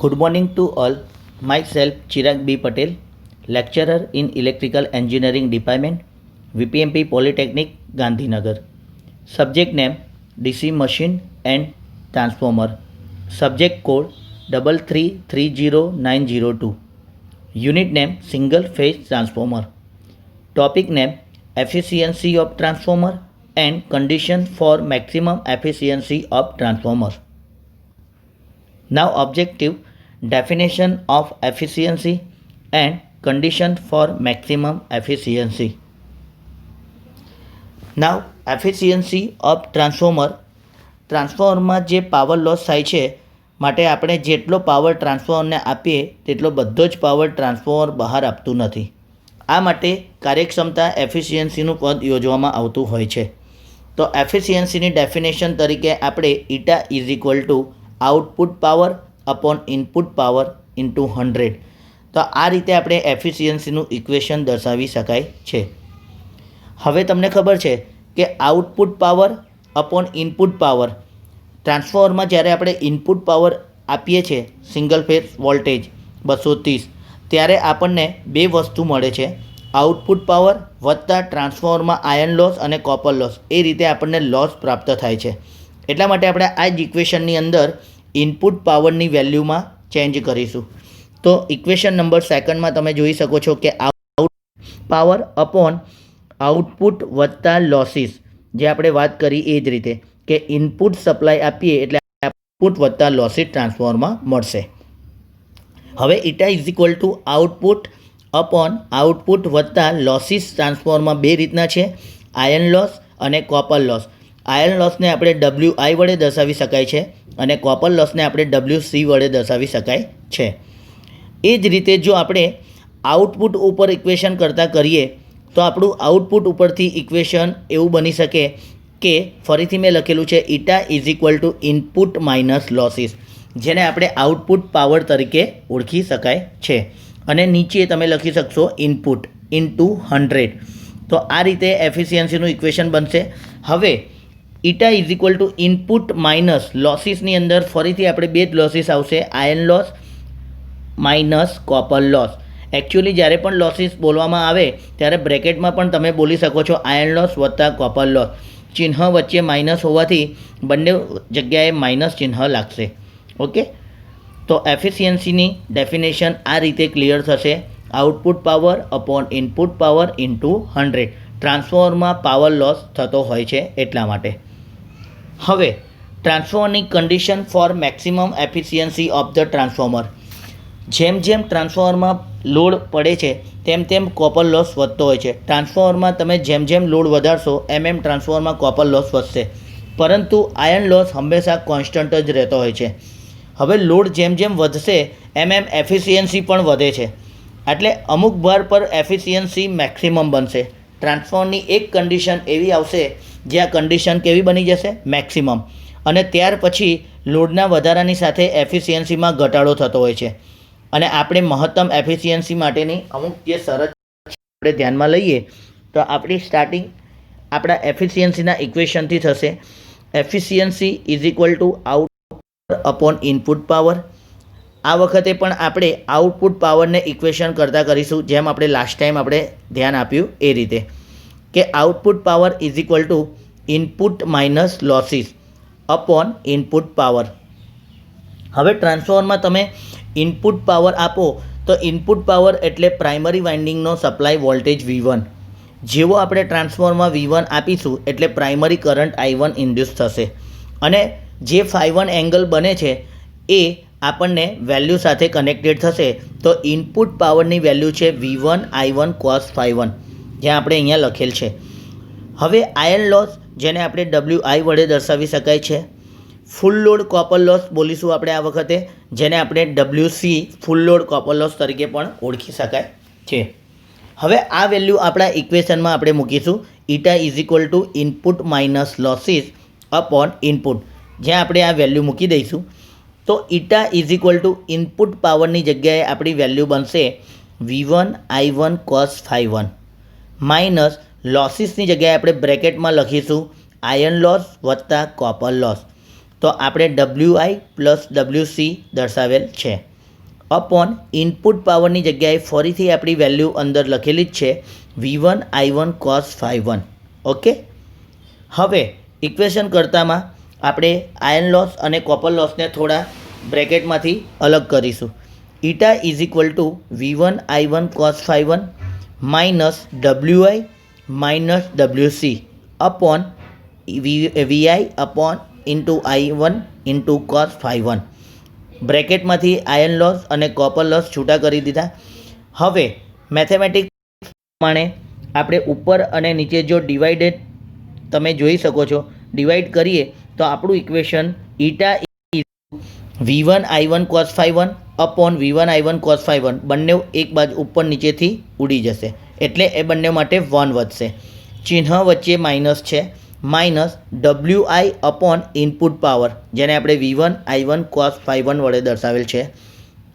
Good morning to all. Myself Chirag B. Patel, lecturer in Electrical Engineering Department, VPMP Polytechnic, Gandhinagar. Subject name DC machine and transformer. Subject code 3330902. Unit name single phase transformer. Topic name efficiency of transformer and condition for maximum efficiency of transformer. Now objective definition of efficiency and condition for maximum efficiency. Now efficiency of ટ્રાન્સફોર્મરમાં જે power loss થાય છે માટે આપણે જેટલો power ટ્રાન્સફોર્મરને આપીએ તેટલો બધો જ પાવર ટ્રાન્સફોર્મર બહાર આપતું નથી. આ માટે કાર્યક્ષમતા એફિશિયન્સીનું પદ યોજવામાં આવતું હોય છે. તો એફિશિયન્સીની ડેફિનેશન તરીકે આપણે eta is equal to output power upon input power into 100. તો આ રીતે આપણે એફિશિયન્સીનું ઇક્વેશન દર્શાવી શકાય છે. હવે તમને ખબર છે કે output power upon input power ટ્રાન્સફોર્મરમાં જ્યારે આપણે ઇનપુટ પાવર આપીએ છીએ સિંગલ ફેઝ વોલ્ટેજ 230 ત્યારે આપણને બે વસ્તુ મળે છે, આઉટપુટ પાવર વત્તા ટ્રાન્સફોર્મરમાં આયર્ન લોસ અને કોપર લોસ. એ રીતે આપણને લોસ પ્રાપ્ત થાય છે. એટલા માટે આપણે આ જ ઇક્વેશનની અંદર ઇનપુટ પાવરની વેલ્યુમાં ચેન્જ કરીશું. તો ઇક્વેશન નંબર સેકન્ડમાં તમે જોઈ શકો છો કે આઉટ પાવર અપોન આઉટપુટ વત્તા લોસીસ, જે આપણે વાત કરી એ જ રીતે કે ઇનપુટ સપ્લાય આપીએ એટલે આઉટપુટ વત્તા લોસીસ ટ્રાન્સફોર્મરમાં મળશે. હવે eta is equal to output upon output વત્તા લોસીસ ટ્રાન્સફોર્મરમાં બે રીતના છે, આયર્ન લોસ અને કોપર લોસ. આયર્ન લોસને આપણે WI વડે દર્શાવી શકાય છે અને કોપર લોસને આપણે WC વડે દર્શાવી શકાય છે. એ જ રીતે જો આપણે આઉટપુટ ઉપર ઇક્વેશન કરતાં કરીએ તો આપણું આઉટપુટ ઉપરથી ઇક્વેશન એવું બની શકે કે ફરીથી મેં લખેલું છે eta is equal to input minus losses, જેને આપણે આઉટપુટ પાવર તરીકે ઓળખી શકાય છે. અને નીચે તમે લખી શકશો ઇનપુટ ઇન્ટુ 100. તો આ રીતે એફિશિયન્સીનું ઇક્વેશન બનશે. હવે eta is equal to input minus લોસીસની અંદર ફરીથી આપણે બે જ લોસીસ આવશે, iron loss minus copper loss. Actually જ્યારે પણ લોસીસ બોલવામાં આવે ત્યારે બ્રેકેટમાં પણ તમે બોલી શકો છો આયર્ન લોસ વત્તા કોપર લોસ. ચિહ્ન વચ્ચે માઇનસ હોવાથી બંને જગ્યાએ માઇનસ ચિહ્ન લાગશે. ઓકે, તો એફિશિયન્સીની ડેફિનેશન આ રીતે ક્લિયર થશે, output power upon input power into 100. ટ્રાન્સફોર્મરમાં પાવર લોસ થતો હોય છે એટલા માટે. હવે ટ્રાન્સફોર્મરની condition for maximum efficiency of the transformer. જેમ જેમ ટ્રાન્સફોર્મરમાં લોડ પડે છે તેમ તેમ કોપર લોસ વધતો હોય છે. ટ્રાન્સફોર્મરમાં તમે જેમ જેમ લોડ વધારશો એમ ટ્રાન્સફોર્મરમાં કોપર લોસ વધશે, પરંતુ આયર્ન લોસ હંમેશા કોન્સ્ટન્ટ જ રહેતો હોય છે. હવે લોડ જેમ જેમ વધશે એમ એફિશિયન્સી પણ વધે છે, એટલે અમુક ભાર પર એફિશિયન્સી મેક્સિમમ બનશે. ટ્રાન્સફોર્મરની એક કન્ડિશન એવી આવશે જ્યાં કન્ડિશન કેવી બની જશે, મેક્સિમમ, અને ત્યાર પછી લોડના વધારાની સાથે એફિશિયન્સીમાં ઘટાડો થતો હોય છે. અને આપણે મહત્તમ એફિશિયન્સી માટેની અમુક જે શરત આપણે ધ્યાનમાં લઈએ તો આપણી સ્ટાર્ટિંગ આપણા એફિશિયન્સીના ઇક્વેશનથી થશે. Efficiency is equal to output upon input power. આ વખતે પણ આપણે આઉટપુટ પાવરને ઇક્વેશન કરતાં કરીશું, જેમ આપણે લાસ્ટ ટાઈમ આપણે ધ્યાન આપ્યું એ રીતે કે output power is equal to input minus losses upon input power. હવે ટ્રાન્સફોર્મરમાં તમે ઇનપુટ પાવર આપો તો ઇનપુટ પાવર એટલે પ્રાઇમરી વાઇન્ડિંગનો સપ્લાય વોલ્ટેજ V1. જેવો આપણે ટ્રાન્સફોર્મરમાં V1 આપીશું એટલે પ્રાઇમરી કરંટ I1 ઇન્ડ્યુસ થશે, અને જે ∅1 એંગલ બને છે એ આપણને વેલ્યુ સાથે કનેક્ટેડ થશે. તો ઇનપુટ પાવરની વેલ્યુ છે V1 I1 cos ∅1, જ્યાં આપણે અહીંયા લખેલ છે. હવે આયર્ન લોસ, જેને આપણે WI વડે દર્શાવી શકાય છે. ફૂલ લોડ કોપર લોસ બોલીશું આપણે આ વખતે, જેને આપણે WC full load copper loss તરીકે પણ ઓળખી શકાય છે. હવે આ વેલ્યુ આપણા ઇક્વેશનમાં આપણે મૂકીશું, eta is equal to input minus losses upon input, જ્યાં આપણે આ વેલ્યુ મૂકી દઈશું. તો eta is equal to input પાવરની જગ્યાએ આપણી વેલ્યુ બનશે V1 I1 cos ∅1 માઇનસ લોસીસની જગ્યાએ આપણે બ્રેકેટમાં લખીશું આયર્ન લોસ વત્તા કોપર લોસ. તો આપણે WI પ્લસ WC દર્શાવેલ છે. અપોન ઇનપુટ પાવરની જગ્યાએ ફરીથી આપણી વેલ્યુ અંદર લખેલી જ છે V1 I1 cos phi 1. Okay, હવે ઇક્વેશન કરતામાં આપણે આયર્ન લોસ અને કોપર લોસને થોડા બ્રેકેટમાંથી અલગ કરીશું. Eta is equal to V1 I1 cos phi 1 minus WI minus WC upon VI upon into I1 into cos phi 1. બ્રેકેટમાંથી આયર્ન લોસ અને કોપર લોસ છૂટા કરી દીધા. હવે મેથેમેટિક્સ પ્રમાણે આપણે ઉપર અને નીચે જો ડિવાઇડેડ તમે જોઈ શકો છો, ડિવાઈડ કરીએ તો આપણું ઇક્વેશન ઇટા V1 I1 cos phi 1 upon V1 I1 cos phi 1 બંને એક બાજુ ઉપર નીચેથી ઉડી જશે, એટલે એ બંને માટે 1 વધશે. ચિહ્ન વચ્ચે માઇનસ છે, minus WI upon input power જેને આપણે V1 I1 cos phi 1 વડે દર્શાવેલ છે.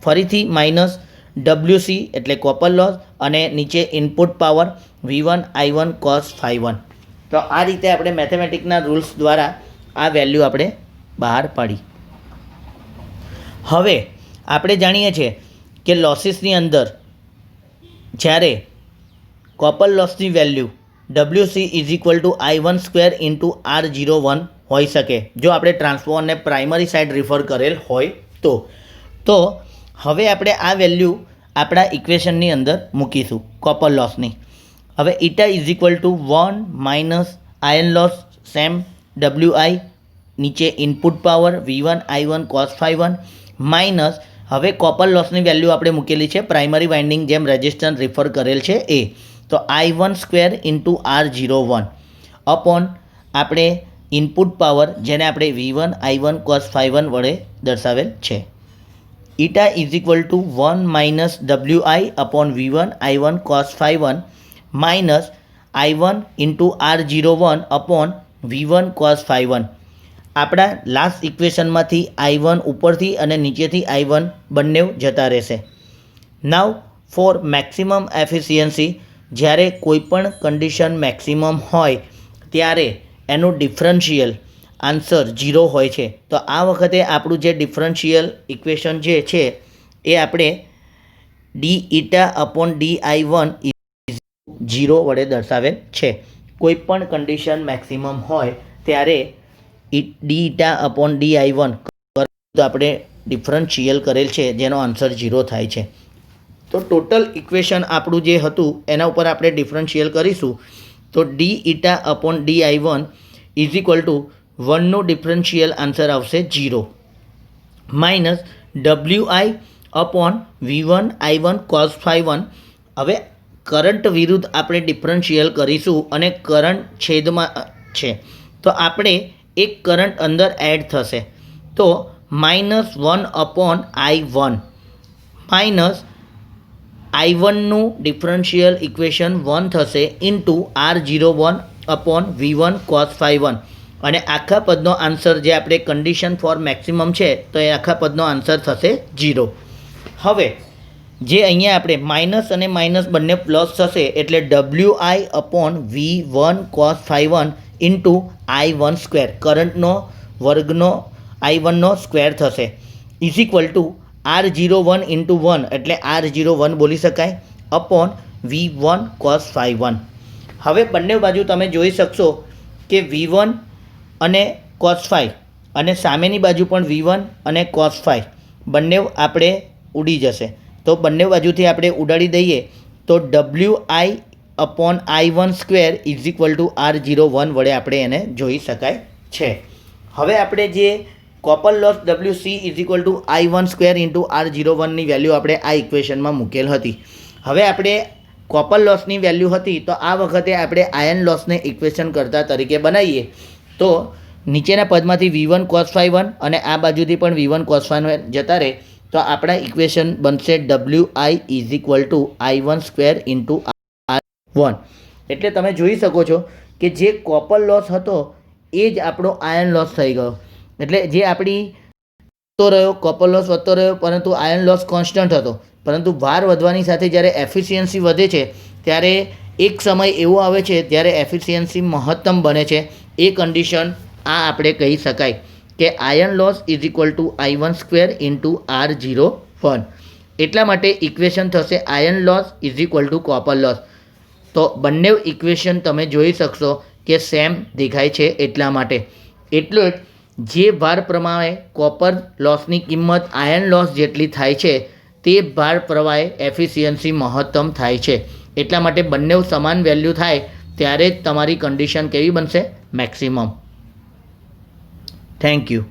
ફરીથી માઇનસ WC એટલે કોપર લોસ અને નીચે input power V1 I1 cos phi 1. તો આ રીતે આપણે મેથેમેટિકના રૂલ્સ દ્વારા આ વેલ્યુ આપણે બહાર પાડી. હવે આપણે જાણીએ છીએ કે લોસીસની અંદર જ્યારે કોપર લોસની value WC is equal to I1 square into R01 હોઈ શકે જો આપણે ટ્રાન્સફોર્મરને પ્રાઇમરી સાઇડ રિફર કરેલ હોય તો હવે આપણે આ વેલ્યુ આપણા ઇક્વેશનની અંદર મૂકીશું કોપર લોસની. હવે eta is equal to 1 minus iron loss same WI નીચે input power V1 I1 cos phi 1 minus હવે કોપર લોસની વેલ્યુ આપણે મૂકેલી છે પ્રાઇમરી વાઇન્ડિંગ જેમ રેઝિસ્ટન્સ રિફર કરેલ છે એ, તો I1 square into R01 upon આપણે ઇનપુટ પાવર જેને આપણે V1 I1 cos phi 1 વડે દર્શાવેલ છે. Eta is equal to 1 minus WI upon V1 I1 cos phi 1 minus I1 into R01 upon V1 cos phi 1. આપણા લાસ્ટ ઇક્વેશનમાંથી I1 ઉપરથી અને નીચેથી I1 બંને જતા રહેશે. નાવ ફોર મેક્સિમમ એફિશિયન્સી, જ્યારે કોઈપણ કન્ડિશન મેક્સિમમ હોય ત્યારે એનું ડિફરન્શિયલ આન્સર 0 હોય છે. તો આ વખતે આપણું જે ડિફરન્શિયલ ઇક્વેશન જે છે એ આપણે ડી ઇટા અપોન DI1 0 વડે દર્શાવેલ છે. કોઈપણ કન્ડિશન મેક્સિમમ હોય ત્યારે ડી ઇટા અપોન DI1 આપણે ડિફરન્શિયલ કરેલ છે જેનો આન્સર 0 થાય છે. તો ટોટલ ઇક્વેશન આપણું જે હતું એના ઉપર આપણે ડિફરન્શિયલ કરીશું તો d eta upon DI1 is equal to 1નું ડિફરન્શિયલ આન્સર આવશે 0 minus WI upon V1 I1 cos phi 1. હવે કરંટ વિરુદ્ધ આપણે ડિફરન્શિયલ કરીશું અને કરંટ છેદમાં છે તો આપણે એક કરંટ અંદર એડ થશે તો -1 અપોન I1 માઇનસ I1નું ડિફરન્શિયલ ઇક્વેશન 1 થશે into R01 upon V1 cos phi 1 અને આખા પદનો આન્સર જે આપણે કન્ડિશન ફોર મેક્સિમમ છે તો એ આખા પદનો આન્સર થશે 0. હવે જે અહીંયા આપણે માઇનસ અને માઇનસ બંને પ્લસ થશે એટલે WI upon V1 cos phi 1 into I1 square કરંટનો વર્ગનો I1નો સ્ક્વેર થશે is equal two R01 into 1 એટલે R01 બોલી શકાય અપોન V1 cos phi 1. હવે બંને બાજુ તમે જોઈ શકશો કે V1 અને cos phi અને સામેની બાજુ પણ V1 અને cos phi બંને આપણે ઉડી જશે તો બંને બાજુથી આપણે ઉડાડી દઈએ તો WI upon I1 square is equal two R01 વડે આપણે એને જોઈ શકાય છે. હવે આપણે જે copper loss WC is equal to I1 square into R01ની વેલ્યુ આપણે આ ઇક્વેશનમાં મૂકેલ હતી. હવે આપણે કોપર લોસની વેલ્યુ હતી તો આ વખતે આપણે આયર્ન લોસને ઇક્વેશન કરતા તરીકે બનાવીએ તો નીચેના પદમાંથી V1 cos phi 1 અને આ બાજુથી પણ V1 cos phi 1 જતા રહે તો આપણા ઇક્વેશન બનશે WI is equal to I1 square into R1. એટલે તમે જોઈ શકો છો કે જે કોપર લોસ હતો એ જ આપણો આયર્ન લોસ થઈ ગયો. એટલે જે આપણી વધતો રહ્યો કોપર લોસ વધતો રહ્યો પરંતુ આયર્ન લોસ કોન્સ્ટન્ટ હતો, પરંતુ ભાર વધવાની સાથે જ્યારે એફિશિયન્સી વધે છે ત્યારે એક સમય એવો આવે છે જ્યારે એફિશિયન્સી મહત્તમ બને છે. એ કન્ડિશન આ આપણે કહી શકાય કે iron loss is equal to I1 square into R01. એટલા માટે ઇક્વેશન થશે iron loss is equal two copper loss. તો બંને ઇક્વેશન તમે જોઈ શકશો કે સેમ દેખાય છે એટલા માટે. એટલું જ જે ભાર પ્રમાણે કોપર લોસની કિંમત આયર્ન લોસ જેટલી થાય છે તે ભાર પ્રમાણે એફિશિયન્સી મહત્તમ થાય છે. એટલા માટે બંને સમાન વેલ્યુ થાય ત્યારે જ તમારી કન્ડિશન કેવી બનશે? મેક્સિમમ. Thank you.